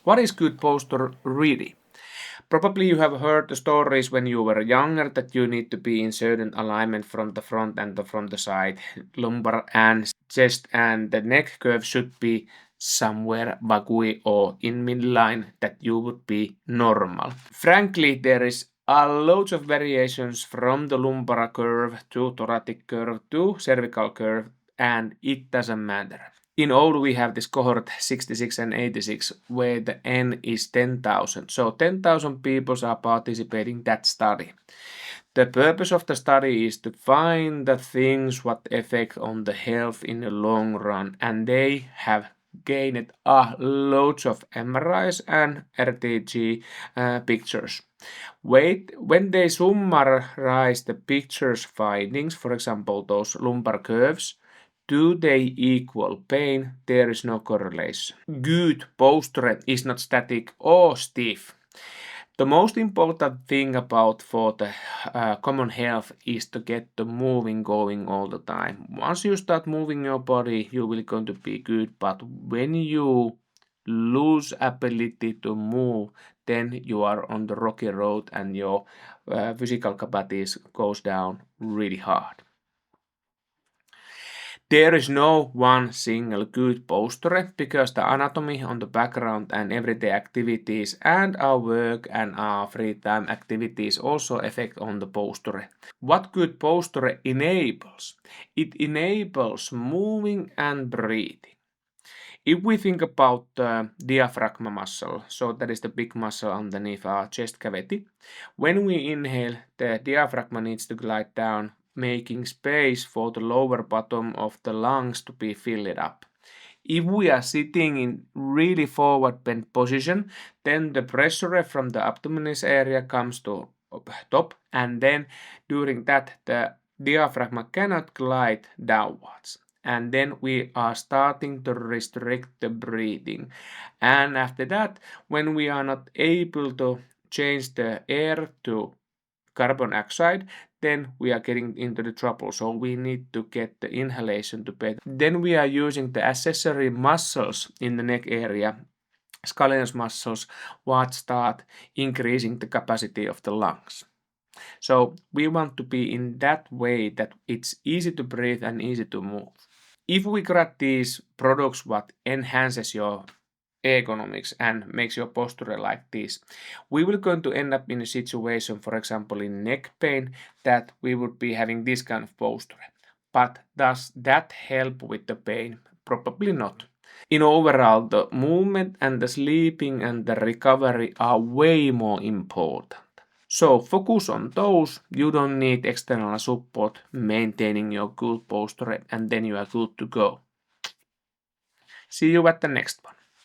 What is good posture really? Probably you have heard the stories when you were younger that you need to be in certain alignment from the front and from the side. Lumbar and chest and the neck curve should be somewhere vagui or in midline that you would be normal. Frankly, there is a lot of variations from the lumbar curve to thoracic curve to cervical curve, and it doesn't matter. In all, we have this cohort 66 and 86 where the N is 10,000. So 10,000 people are participating that study. The purpose of the study is to find the things what affect on the health in the long run, and they have gained a loads of MRIs and RTG pictures. When they summarize the pictures findings, for example those lumbar curves, do they equal pain? There is no correlation. Good posture is not static or stiff. The most important thing about for the common health is to get the moving going all the time. Once you start moving your body, you will going to be good. But when you lose ability to move, then you are on the rocky road and your physical capacities goes down really hard. There is no one single good posture because the anatomy on the background and everyday activities and our work and our free time activities also affect on the posture. What good posture enables? It enables moving and breathing. If we think about the diaphragm muscle, so that is the big muscle underneath our chest cavity, when we inhale, the diaphragm needs to glide down, making space for the lower bottom of the lungs to be filled up. If we are sitting in really forward bent position, then the pressure from the abdominal area comes to top, and then during that the diaphragm cannot glide downwards. And then we are starting to restrict the breathing. And after that, when we are not able to change the air to carbon dioxide, then we are getting into the trouble. So we need to get the inhalation to better. Then we are using the accessory muscles in the neck area, scalenus muscles, what start increasing the capacity of the lungs. So we want to be in that way that it's easy to breathe and easy to move. If we grab these products what enhances your ergonomics and makes your posture like this, we will going to end up in a situation, for example in neck pain, that we would be having this kind of posture. But does that help with the pain? Probably not. In overall, the movement and the sleeping and the recovery are way more important. So focus on those. You don't need external support maintaining your good posture, and then you are good to go. See you at the next one.